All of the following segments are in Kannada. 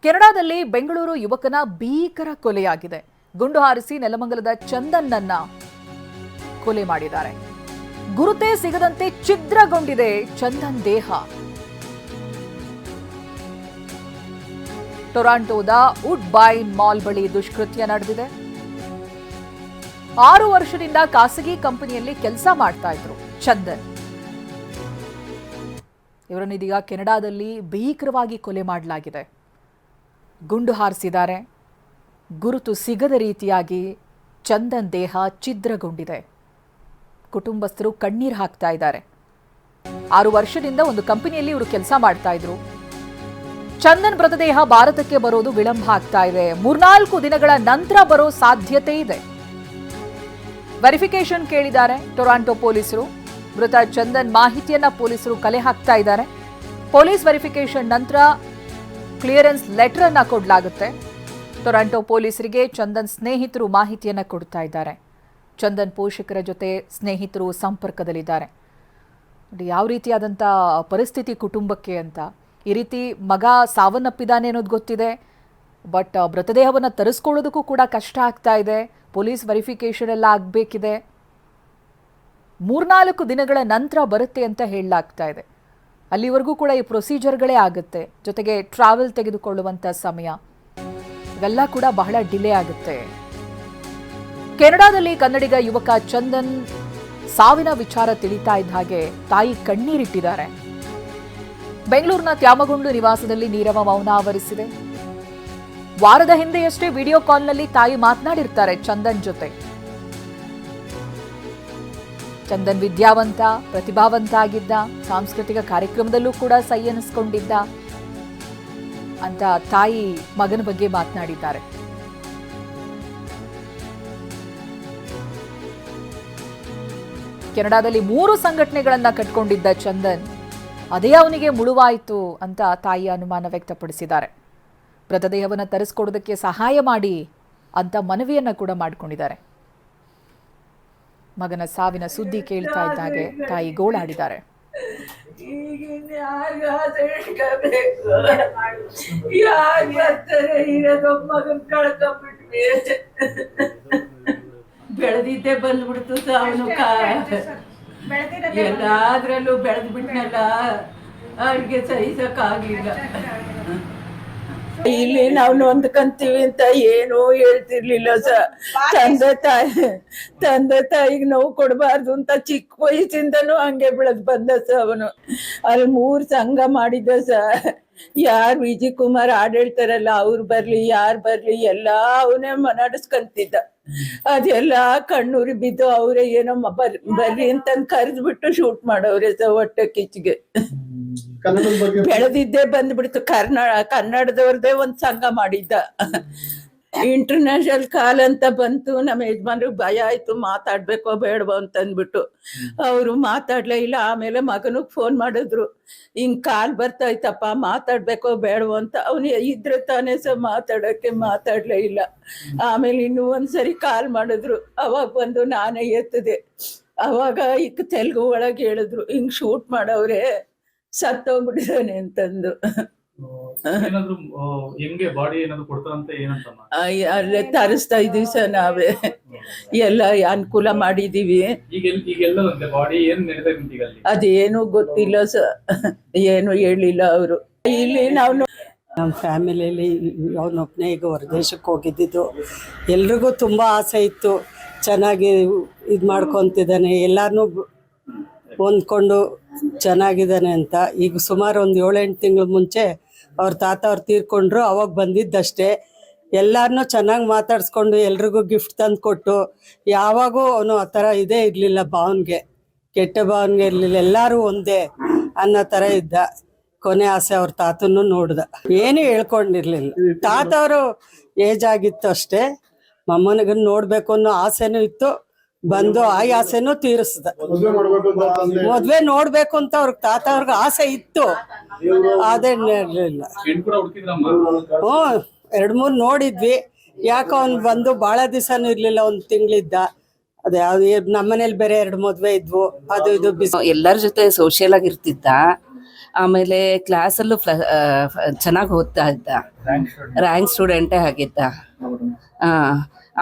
ಕೆನಡಾದಲ್ಲಿ ಬೆಂಗಳೂರು ಯುವಕನ ಭೀಕರ ಕೊಲೆಯಾಗಿದೆ. ಗುಂಡು ಹಾರಿಸಿ ನೆಲಮಂಗಲದ ಚಂದನ್ನನ್ನ ಕೊಲೆ ಮಾಡಿದ್ದಾರೆ. ಗುರುತೇ ಸಿಗದಂತೆ ಛಿದ್ರಗೊಂಡಿದೆ ಚಂದನ್ ದೇಹ. ಟೊರಾಂಟೋದ ವುಡ್ ಬೈನ್ ಮಾಲ್ ಬಳಿ ದುಷ್ಕೃತ್ಯ ನಡೆದಿದೆ. 6 ವರ್ಷದಿಂದ ಖಾಸಗಿ ಕಂಪನಿಯಲ್ಲಿ ಕೆಲಸ ಮಾಡ್ತಾ ಇದ್ರು ಚಂದನ್. ಇವರನ್ನಿದೀಗ ಕೆನಡಾದಲ್ಲಿ ಭೀಕರವಾಗಿ ಕೊಲೆ ಮಾಡಲಾಗಿದೆ. ಗುಂಡು ಹಾರಿಸಿದ್ದಾರೆ. ಗುರುತು ಸಿಗದ ರೀತಿಯಾಗಿ ಚಂದನ್ ದೇಹ ಛಿದ್ರಗೊಂಡಿದೆ. ಕುಟುಂಬಸ್ಥರು ಕಣ್ಣೀರು ಹಾಕ್ತಾ ಇದ್ದಾರೆ. 6 ವರ್ಷದಿಂದ ಒಂದು ಕಂಪನಿಯಲ್ಲಿ ಇವರು ಕೆಲಸ ಮಾಡ್ತಾ ಇದ್ರು. ಚಂದನ್ ಮೃತದೇಹ ಭಾರತಕ್ಕೆ ಬರೋದು ವಿಳಂಬ ಆಗ್ತಾ ಇದೆ. 3-4 ದಿನಗಳ ನಂತರ ಬರೋ ಸಾಧ್ಯತೆ ಇದೆ. ವೆರಿಫಿಕೇಶನ್ ಕೇಳಿದ್ದಾರೆ ಟೊರಾಂಟೋ ಪೊಲೀಸರು. ಮೃತ ಚಂದನ್ ಮಾಹಿತಿಯನ್ನ ಪೊಲೀಸರು ಕಲೆ ಹಾಕ್ತಾ ಇದ್ದಾರೆ. ಪೊಲೀಸ್ ವೆರಿಫಿಕೇಶನ್ ನಂತರ ಕ್ಲಿಯರೆನ್ಸ್ ಲೆಟರ್ ಅನ್ನ ಕೊಡಲಾಗುತ್ತೆ. ಟೊರಾಂಟೋ ಪೊಲೀಸರಿಗೆ ಚಂದನ್ ಸ್ನೇಹಿತರು ಮಾಹಿತಿಯನ್ನ ಕೊಡ್ತಾ ಇದ್ದಾರೆ. ಚಂದನ್ ಪೋಷಕರ ಜೊತೆ ಸ್ನೇಹಿತರು ಸಂಪರ್ಕದಲ್ಲಿದ್ದಾರೆ. ಯಾವ ರೀತಿಯಾದಂಥ ಪರಿಸ್ಥಿತಿ ಕುಟುಂಬಕ್ಕೆ ಅಂತ. ಈ ರೀತಿ ಮಗ ಸಾವನ್ನಪ್ಪಿದ್ದಾನೆ ಅನ್ನೋದು ಗೊತ್ತಿದೆ, ಬಟ್ ಮೃತದೇಹವನ್ನು ತರಿಸ್ಕೊಳ್ಳೋದಕ್ಕೂ ಕೂಡ ಕಷ್ಟ ಆಗ್ತಾ ಇದೆ. ಪೊಲೀಸ್ ವೆರಿಫಿಕೇಶನ್ ಎಲ್ಲ ಆಗಬೇಕಿದೆ. 3-4 ದಿನಗಳ ನಂತರ ಬರುತ್ತೆ ಅಂತ ಹೇಳಲಾಗ್ತಾ ಇದೆ. ಅಲ್ಲಿವರೆಗೂ ಕೂಡ ಈ ಪ್ರೊಸೀಜರ್ಗಳೇ ಆಗುತ್ತೆ. ಜೊತೆಗೆ ಟ್ರಾವೆಲ್ ತೆಗೆದುಕೊಳ್ಳುವಂಥ ಸಮಯ ಇವೆಲ್ಲ ಕೂಡ ಬಹಳ ಡಿಲೇ ಆಗುತ್ತೆ. ಕೆನಡಾದಲ್ಲಿ ಕನ್ನಡಿಗ ಯುವಕ ಚಂದನ್ ಸಾವಿನ ವಿಚಾರ ತಿಳಿತಾ ಇದ್ದ ಹಾಗೆ ತಾಯಿ ಕಣ್ಣೀರಿಟ್ಟಿದ್ದಾರೆ. ಬೆಂಗಳೂರಿನ ತ್ಯಾಮಗೊಂಡು ನಿವಾಸದಲ್ಲಿ ನೀರವ ಮೌನ ಆವರಿಸಿದೆ. ವಾರದ ಹಿಂದೆಯಷ್ಟೇ ವಿಡಿಯೋ ಕಾಲ್ನಲ್ಲಿ ತಾಯಿ ಮಾತನಾಡಿರ್ತಾರೆ ಚಂದನ್ ಜೊತೆ. ಚಂದನ್ ವಿದ್ಯಾವಂತ, ಪ್ರತಿಭಾವಂತ ಆಗಿದ್ದ, ಸಾಂಸ್ಕೃತಿಕ ಕಾರ್ಯಕ್ರಮದಲ್ಲೂ ಕೂಡ ಸೈ ಎನಿಸ್ಕೊಂಡಿದ್ದ ಅಂತ ತಾಯಿ ಮಗನ ಬಗ್ಗೆ ಮಾತನಾಡಿದ್ದಾರೆ. ಕೆನಡಾದಲ್ಲಿ 3 ಸಂಘಟನೆಗಳನ್ನ ಕಟ್ಕೊಂಡಿದ್ದ ಚಂದನ್, ಅದೇ ಅವನಿಗೆ ಮುಳುವಾಯಿತು ಅಂತ ತಾಯಿ ಅನುಮಾನ ವ್ಯಕ್ತಪಡಿಸಿದ್ದಾರೆ. ಮೃತದೇಹವನ್ನು ತರಿಸ್ಕೊಡೋದಕ್ಕೆ ಸಹಾಯ ಮಾಡಿ ಅಂತ ಮನವಿಯನ್ನ ಕೂಡ ಮಾಡಿಕೊಂಡಿದ್ದಾರೆ. ಮಗನ ಸಾವಿನ ಸುದ್ದಿ ಕೇಳ್ತಾ ಇದ್ದಾಗೆ ತಾಯಿ ಗೋಳಾಡಿದ್ದಾರೆ. ಬೆಳೆದಿದ್ದೆ ಬಂದ್ಬಿಡ್ತು ಅವನು ಎಲ್ಲಾದ್ರಲ್ಲೂ ಬೆಳೆದ್ ಬಿಟ್ನಲ್ಲ, ಅವ್ರಿಗೆ ಸಹಿಸಕ್ಕಾಗ್ಲಿಲ್ಲ. ಇಲ್ಲಿ ನಾವು ನೊಂದ್ಕಂತೀವಿ ಅಂತ ಏನೂ ಹೇಳ್ತಿರ್ಲಿಲ್ಲ ಸರ್. ತಂದೆ ತಾಯಿಗೆ ನೋವು ಕೊಡಬಾರ್ದು ಅಂತ ಚಿಕ್ಕ ವಯಸ್ಸಿಂದನೂ ಹಂಗೆ ಬೆಳೆದ್ ಬಂದ ಸ ಅವನು. ಅಲ್ಲಿ 3 ಸಂಘ ಮಾಡಿದ್ದ ಸರ್. ಯಾರು ವಿಜಯ್ ಕುಮಾರ್ ಆಡಳಿತಾರಲ್ಲ ಅವ್ರು ಬರ್ಲಿ ಯಾರು ಬರ್ಲಿ ಎಲ್ಲಾ ಅವನೇ ನಡೆಸ್ಕಂತಿದ್ದ. ಅದೆಲ್ಲಾ ಕಣ್ಣೂರಿ ಬಿದ್ದು ಅವರೇ ಏನೋ ಬರ್ರಿ ಅಂತಂದ್ ಕರೆದ್ಬಿಟ್ಟು ಶೂಟ್ ಮಾಡವ್ರೆ ಸ ಹೊಟ್ಟೆ ಕಿಚ್ಚಿಗೆ. ಬೆಳೆದಿದ್ದೆ ಬಂದ್ಬಿಡ್ತು. ಕನ್ನಡದವ್ರದೇ ಒಂದ್ ಸಂಘ ಮಾಡಿದ್ದ. ಇಂಟರ್ನ್ಯಾಷನಲ್ ಕಾಲ್ ಅಂತ ಬಂತು. ನಮ್ಮ ಯಜಮಾನ್ರಿಗೆ ಭಯ ಆಯ್ತು, ಮಾತಾಡ್ಬೇಕೋ ಬೇಡವೋ ಅಂತಂದ್ಬಿಟ್ಟು ಅವರು ಮಾತಾಡ್ಲೇ ಇಲ್ಲ. ಆಮೇಲೆ ಮಗನಿಗೆ ಫೋನ್ ಮಾಡಿದ್ರು, ಹಿಂಗ್ ಕಾಲ್ ಬರ್ತಾಯ್ತಪ್ಪ ಮಾತಾಡ್ಬೇಕೋ ಬೇಡವೋ ಅಂತ. ಅವನು ಇದ್ರೆ ತಾನೇ ಮಾತಾಡ್ಲೇ ಇಲ್ಲ. ಆಮೇಲೆ ಇನ್ನೂ ಒಂದ್ಸರಿ ಕಾಲ್ ಮಾಡಿದ್ರು. ಅವಾಗ ಬಂದು ನಾನೇ ಎತ್ತದೆ. ಅವಾಗ ಈಗ ತೆಲುಗು ಒಳಗೆ ಹೇಳಿದ್ರು, ಹಿಂಗ್ ಶೂಟ್ ಮಾಡವ್ರೆ, ಸತ್ತೋಗ್ಬಿಟ್ಟಿದ್ದಾನೆ ಅಂತಂದು. ಅಲ್ಲೇ ತರಿಸ್ತಾ ಇದೀವಿ ಸರ್, ನಾವೇ ಎಲ್ಲ ಅನುಕೂಲ ಮಾಡಿದೀವಿ. ಅದೇನು ಗೊತ್ತಿಲ್ಲ ಸರ್, ಏನು ಹೇಳಿಲ್ಲ ಅವರು. ಇಲ್ಲಿ ನಾವು ನಮ್ಮ ಫ್ಯಾಮಿಲಿಯಲ್ಲಿ ಅವನೊಬ್ಬನೇ ಈಗ ಹೊರದೇಶಕ್ಕೆ ಹೋಗಿದ್ದಿದ್ದು. ಎಲ್ರಿಗೂ ತುಂಬ ಆಸೆ ಇತ್ತು, ಚೆನ್ನಾಗಿ ಇದು ಮಾಡ್ಕೊತಿದ್ದಾನೆ, ಎಲ್ಲರನ್ನೂ ಹೊಂದ್ಕೊಂಡು ಚೆನ್ನಾಗಿದ್ದಾನೆ ಅಂತ. ಈಗ ಸುಮಾರು ಒಂದು 7-8 ತಿಂಗಳ ಮುಂಚೆ ಅವ್ರ ತಾತ ಅವ್ರು ತೀರ್ಕೊಂಡ್ರು. ಅವಾಗ ಬಂದಿದ್ದಷ್ಟೇ. ಎಲ್ಲರನ್ನೂ ಚೆನ್ನಾಗಿ ಮಾತಾಡಿಸ್ಕೊಂಡು ಎಲ್ರಿಗೂ ಗಿಫ್ಟ್ ತಂದು ಕೊಟ್ಟು, ಯಾವಾಗೂ ಅವನು ಆ ಥರ ಇದೇ ಇರಲಿಲ್ಲ, ಭಾವನ್ಗೆ ಕೆಟ್ಟ ಭಾವನ್ಗೆ ಇರಲಿಲ್ಲ. ಎಲ್ಲರೂ ಒಂದೇ ಅನ್ನೋ ಥರ ಇದ್ದ. ಕೊನೆ ಆಸೆ ಅವ್ರ ತಾತನ್ನು ನೋಡ್ದ. ಏನೂ ಹೇಳ್ಕೊಂಡಿರ್ಲಿಲ್ಲ. ತಾತ ಅವರು ಏಜ್ ಆಗಿತ್ತು ಅಷ್ಟೇ. ಮೊಮ್ಮನಿಗೆ ನೋಡ್ಬೇಕು ಅನ್ನೋ ಆಸೆನೂ ಇತ್ತು. ಬಂದು ಆ ಆಸೆನೂ ತೀರಿಸ್ದ. ಮದ್ವೆ ನೋಡ್ಬೇಕು ಅಂತ ಅವ್ರಿಗೆ ತಾತ ಅವ್ರಿಗೆ ಆಸೆ ಇತ್ತು, ಅದೇನು ಇರ್ಲಿಲ್ಲ. 2-3 ನೋಡಿದ್ವಿ. ಯಾಕೋ ಅವ್ನು ಬಂದು ಭಾಳ ದಿವಸನೂ ಇರ್ಲಿಲ್ಲ, 1 ತಿಂಗಳಿದ್ದ. ಅದೇ ನಮ್ಮನೇಲಿ ಬೇರೆ 2 ಮದ್ವೆ ಇದ್ವು, ಅದು ಇದು ಎಲ್ಲರ ಜೊತೆ ಸೋಷಿಯಲ್ ಆಗಿ ಇರ್ತಿದ್ದ. ಆಮೇಲೆ ಕ್ಲಾಸಲ್ಲೂ ಚೆನ್ನಾಗಿ ಓದ್ತಾ ಇದ್ದ, ರ್ಯಾಂಕ್ ಸ್ಟೂಡೆಂಟೇ ಆಗಿದ್ದ.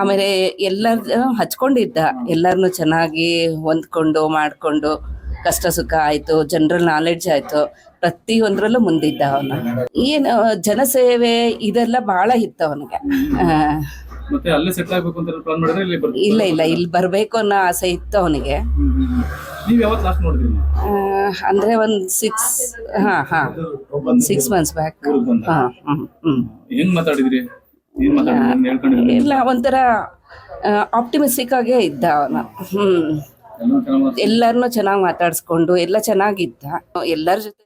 ಆಮೇಲೆ ಎಲ್ಲರ ಹಚ್ಕೊಂಡಿದ್ದ, ಎಲ್ಲರನ್ನು ಚೆನ್ನಾಗಿ ಹೊಂದ್ಕೊಂಡು ಮಾಡಿಕೊಂಡು, ಕಷ್ಟ ಸುಖ ಆಯಿತು, ಜನರಲ್ ನಾಲೆಡ್ಜ್ ಆಯಿತು, ಪ್ರತಿಯೊಂದರಲ್ಲೂ ಮುಂದಿದ್ದ ಅವನು. ಏನು ಜನಸೇವೆ ಇದೆಲ್ಲ ಭಾಳ ಇತ್ತು ಅವನಿಗೆ. ಮತ್ತೆ ಅಲ್ಲೇ ಸೆಟ್ಲ್ ಆಗ್ಬೇಕು ಅಂತ ಪ್ಲಾನ್ ಮಾಡಿದ್ರೆ ಇಲ್ಲ ಇಲ್ಲಿ ಬರಬೇಕು ಅನ್ನೋ ಆಸೆ ಇತ್ತು ಅವನಿಗೆ. ನೀವು ಯಾವತ್ತು ಲಾಸ್ಟ್ ನೋಡಿದ್ರಿ? ಅಂದರೆ ಒಂದು 6 months ಬ್ಯಾಕ್. ಹೆಂಗ್ ಮಾತಾಡಿದ್ರಿ? ಏನ್ ಮಾತಾಡಿದ್ರಿ ಹೇಳ್ಕೊಂಡಿದ್ರಿ? ಇಲ್ಲ, ಒಂಥರ ಆಪ್ಟಿಮಿಸ್ಟಿಕ್ ಆಗೇ ಇದ್ದ ಅವನು. ಎಲ್ಲರನ್ನೂ ಚೆನ್ನಾಗಿ ಮಾತಾಡಿಸ್ಕೊಂಡು ಎಲ್ಲ ಚೆನ್ನಾಗಿದ್ದ. ಎಲ್ಲರ ಜೊತೆ